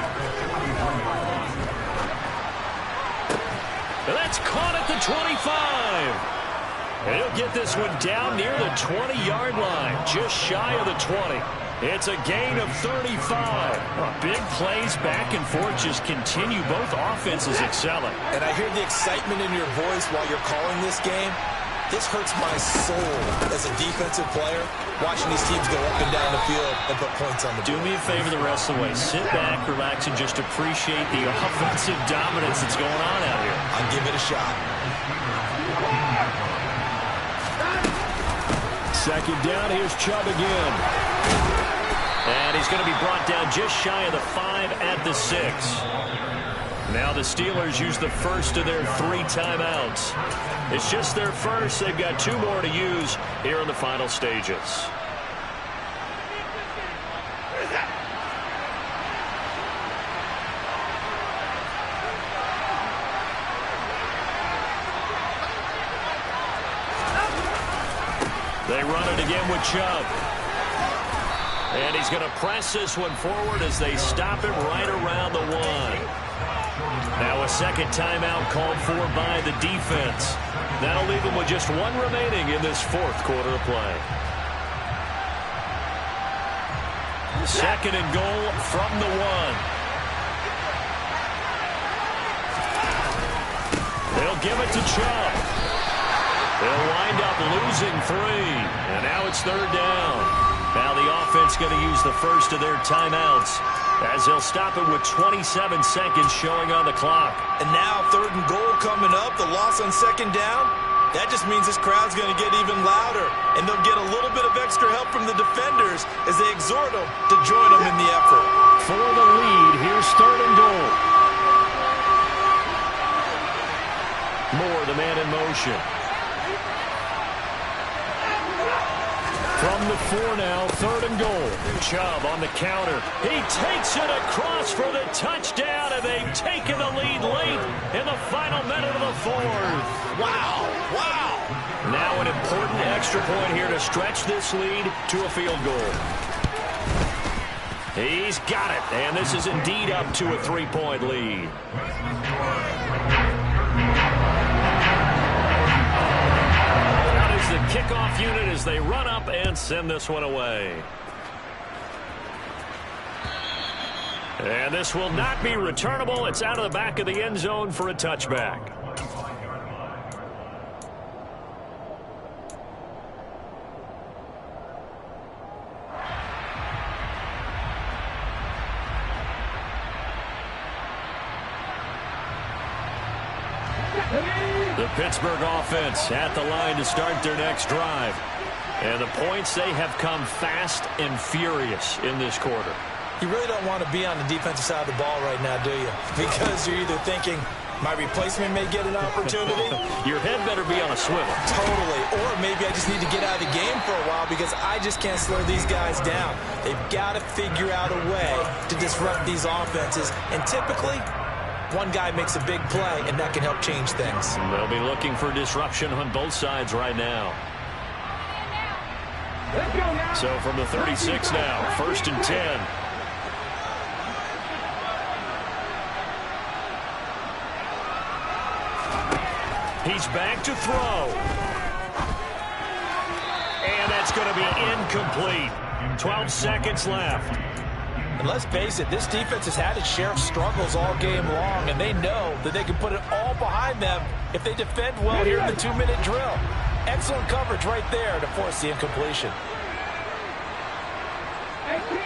And that's caught at the 25. And he'll get this one down near the 20-yard line, just shy of the 20. It's a gain of 35. Big plays back and forth just continue. Both offenses excelling. And I hear the excitement in your voice while you're calling this game. This hurts my soul as a defensive player, watching these teams go up and down the field and put points on the board. Do me a favor the rest of the way. Sit back, relax, and just appreciate the offensive dominance that's going on out here. I'll give it a shot. 2nd down, here's Chubb again. And he's going to be brought down just shy of the 5 at the 6. Now the Steelers use the first of their 3 timeouts. It's just their first. They've got 2 more to use here in the final stages. They run it again with Chubb. And he's going to press this one forward as they stop him right around the 1. Now a 2nd timeout called for by the defense. That'll leave them with just 1 remaining in this 4th quarter of play. 2nd and goal from the 1. They'll give it to Chubb. They'll wind up losing 3. And now it's 3rd down. Now the offense offense going to use the first of their timeouts, as they'll stop it with 27 seconds showing on the clock. And now 3rd and goal coming up, the loss on 2nd down. That just means this crowd's going to get even louder, and they'll get a little bit of extra help from the defenders as they exhort them to join them in the effort. For the lead, here's 3rd and goal. Moore, the man in motion. From the 4 now, 3rd and goal. Chubb on the counter. He takes it across for the touchdown, and they've taken the lead late in the final minute of the 4th. Wow, wow. Now an important extra point here to stretch this lead to a field goal. He's got it, and this is indeed up to a 3-point lead. The kickoff unit as they run up and send this one away. And this will not be returnable. It's out of the back of the end zone for a touchback. The Pittsburgh offense at the line to start their next drive. And the points, they have come fast and furious in this quarter. You really don't want to be on the defensive side of the ball right now, do you? Because you're either thinking, my replacement may get an opportunity. Your head better be on a swivel. Totally. Or maybe I just need to get out of the game for a while because I just can't slow these guys down. They've got to figure out a way to disrupt these offenses. And typically, one guy makes a big play, and that can help change things. They'll be looking for disruption on both sides right now. So from the 36 now, 1st and 10. He's back to throw. And that's going to be incomplete. 12 seconds left. And let's face it, this defense has had its share of struggles all game long, and they know that they can put it all behind them if they defend well here in the 2-minute drill. Excellent coverage right there to force the incompletion. 18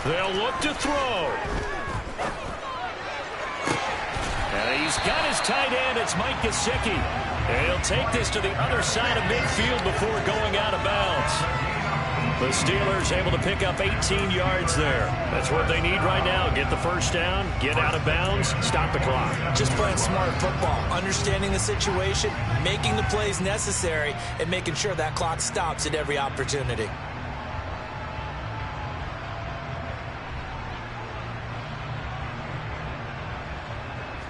They'll look to throw. And he's got his tight end. It's Mike Gesicki. And he'll take this to the other side of midfield before going out of bounds. The Steelers able to pick up 18 yards there. That's what they need right now. Get the first down, get out of bounds, stop the clock. Just playing smart football, understanding the situation, making the plays necessary, and making sure that clock stops at every opportunity.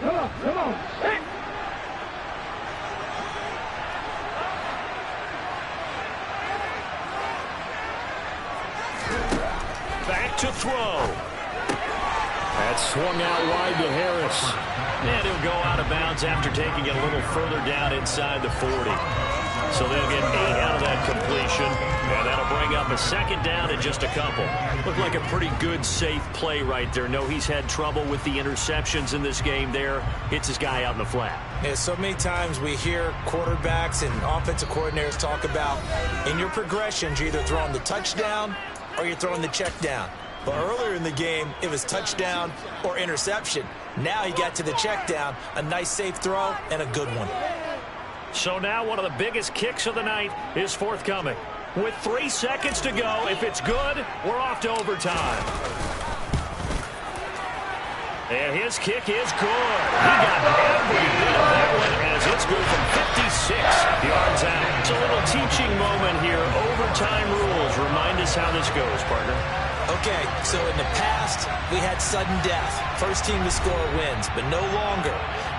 Come on. Hey. Back to throw. That swung out wide to Harris. And he'll go out of bounds after taking it a little further down inside the 40. So they'll get 8 out of that completion. And that'll bring up a 2nd down and just a couple. Looked like a pretty good, safe play right there. No, he's had trouble with the interceptions in this game there. Hits his guy out in the flat. Yeah, so many times we hear quarterbacks and offensive coordinators talk about in your progressions, you're either throwing the touchdown or you're throwing the check down. But earlier in the game, it was touchdown or interception. Now he got to the check down, a nice safe throw, and a good one. So now one of the biggest kicks of the night is forthcoming. With 3 seconds to go, if it's good, we're off to overtime. And his kick is good. He got every bit of that one as it's good from 56 yards out. It's a little teaching moment here. Overtime rules. Remind us how this goes, partner. Okay, so in the past, we had sudden death. First team to score wins, but no longer.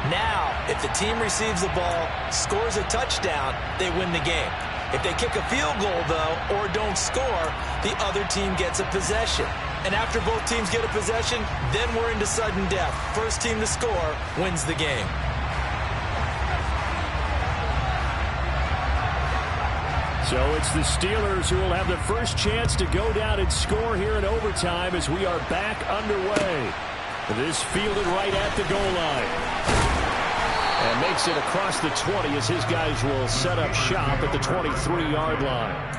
Now, if the team receives the ball, scores a touchdown, they win the game. If they kick a field goal, though, or don't score, the other team gets a possession. And after both teams get a possession, then we're into sudden death. First team to score wins the game. So it's the Steelers who will have the first chance to go down and score here in overtime as we are back underway. This fielded right at the goal line. And makes it across the 20 as his guys will set up shop at the 23-yard line.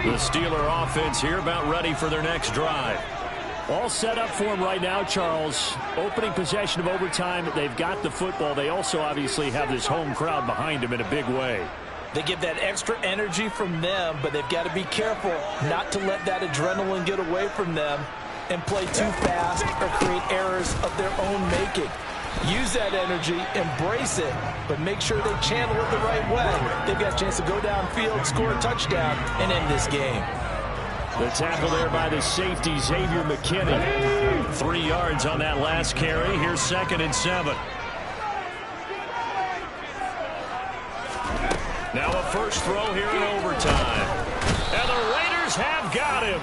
The Steeler offense here about ready for their next drive. All set up for them right now, Charles. Opening possession of overtime. They've got the football. They also obviously have this home crowd behind them in a big way. They get that extra energy from them, but they've got to be careful not to let that adrenaline get away from them and play too fast or create errors of their own making. Use that energy, embrace it, but make sure they channel it the right way. They've got a chance to go downfield, score a touchdown, and end this game. The tackle there by the safety, Xavier McKinney. 3 yards on that last carry. Here's 2nd and 7. Now a first throw here in overtime. And the Raiders have got him.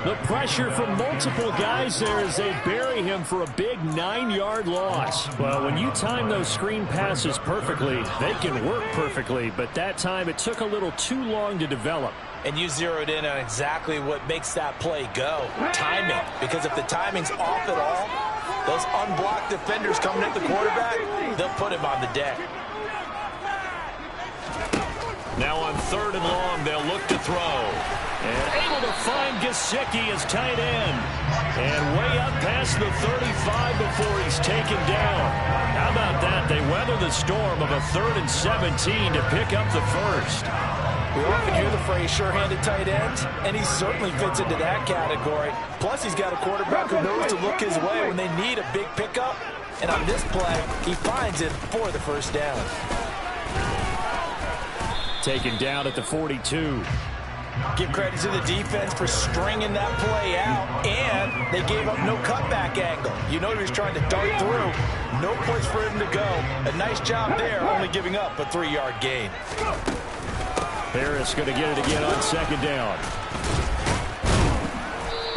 The pressure from multiple guys there as they bury him for a big 9-yard loss. Well, when you time those screen passes perfectly, they can work perfectly. But that time it took a little too long to develop. And you zeroed in on exactly what makes that play go. Timing. Because if the timing's off at all, those unblocked defenders coming at the quarterback, they'll put him on the deck. Now on 3rd and long, they'll look to throw. And able to find Gesicki as tight end. And way up past the 35 before he's taken down. How about that? They weather the storm of a 3rd and 17 to pick up the first. We often hear the phrase sure-handed tight ends, and he certainly fits into that category. Plus, he's got a quarterback who knows to look his way when they need a big pickup. And on this play, he finds it for the first down. Taken down at the 42. Give credit to the defense for stringing that play out, and they gave up no cutback angle. You know he was trying to dart through. No place for him to go. A nice job there, only giving up a 3-yard gain. Harris going to get it again on 2nd down.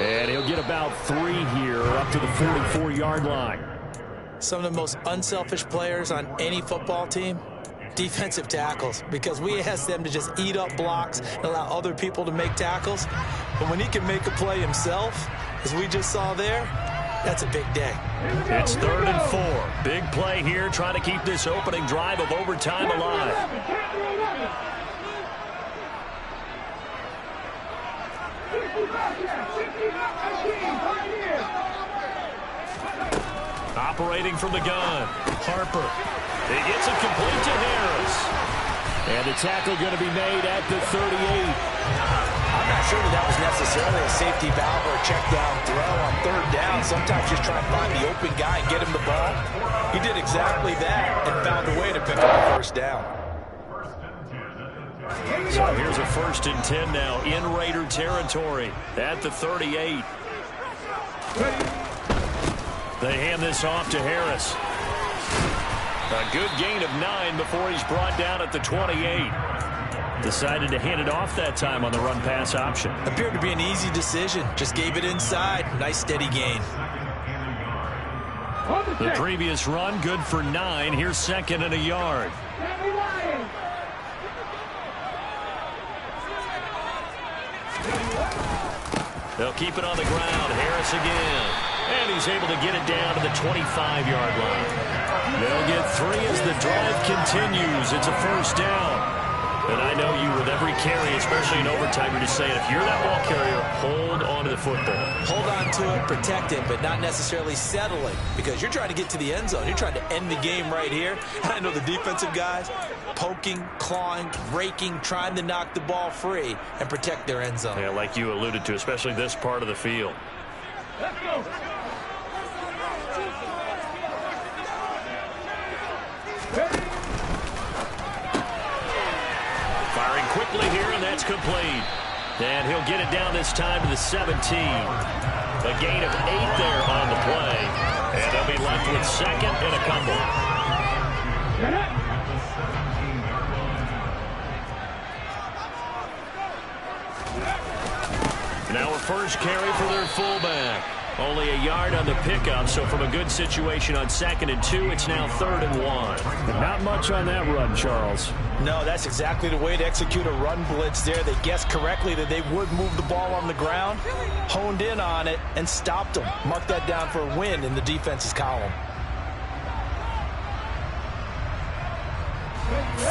And he'll get about 3 here up to the 44-yard line. Some of the most unselfish players on any football team, defensive tackles, because we ask them to just eat up blocks and allow other people to make tackles. But when he can make a play himself, as we just saw there, that's a big day. It's 3rd and 4. Big play here, trying to keep this opening drive of overtime alive. Operating from the gun, Harper. He gets it complete to Harris. And the tackle going to be made at the 38. I'm not sure that was necessarily a safety valve or a check down throw on 3rd down. Sometimes just try and find the open guy and get him the ball. He did exactly that and found a way to pick up the first down. So here's a 1st and 10 now in Raider territory at the 38. They hand this off to Harris. A good gain of 9 before he's brought down at the 28. Decided to hand it off that time on the run-pass option. Appeared to be an easy decision. Just gave it inside. Nice steady gain. The previous run good for 9. Here's 2nd and a yard. They'll keep it on the ground. Harris again. And he's able to get it down to the 25-yard line. They'll get 3 as the drive continues. It's a 1st down. And I know you, with every carry, especially in overtime, you're just saying, if you're that ball carrier, hold on to the football. Hold on to it, protect it, but not necessarily settling, because you're trying to get to the end zone. You're trying to end the game right here. And I know the defensive guys poking, clawing, raking, trying to knock the ball free and protect their end zone. Yeah, like you alluded to, especially this part of the field. Let's go. Firing quickly here, and that's complete. And he'll get it down this time to the 17. A gain of 8 there on the play. And they'll be left with 2nd and a couple. Now a first carry for their fullback. Only a yard on the pickup, so from a good situation on 2nd and 2, it's now 3rd and 1. But not much on that run, Charles. No, that's exactly the way to execute a run blitz there. They guessed correctly that they would move the ball on the ground, honed in on it, and stopped them. Mark that down for a win in the defense's column.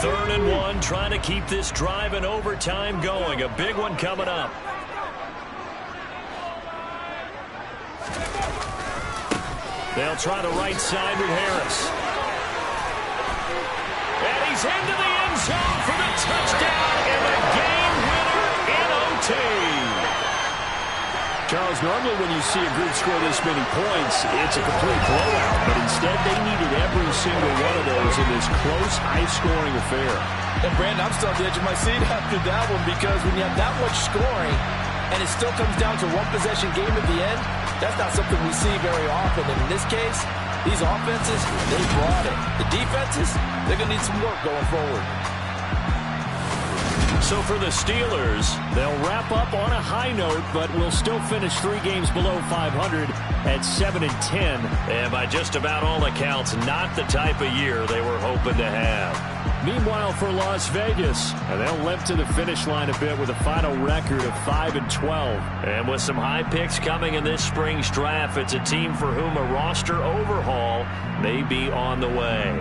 3rd and 1, trying to keep this drive in overtime going. A big one coming up. They'll try the right side with Harris. And he's into the end zone for the touchdown and the game winner in OT. Charles, normally when you see a group score this many points, it's a complete blowout. But instead, they needed every single one of those in this close, high-scoring affair. And, Brandon, I'm still on the edge of my seat after that one because when you have that much scoring and it still comes down to one-possession game at the end, that's not something we see very often. And in this case, these offenses, they brought it. The defenses, they're going to need some work going forward. So for the Steelers, they'll wrap up on a high note, but will still finish 3 games below 500 at 7-10. And by just about all accounts, not the type of year they were hoping to have. Meanwhile, for Las Vegas, and they'll limp to the finish line a bit with a final record of 5-12. And with some high picks coming in this spring's draft, it's a team for whom a roster overhaul may be on the way.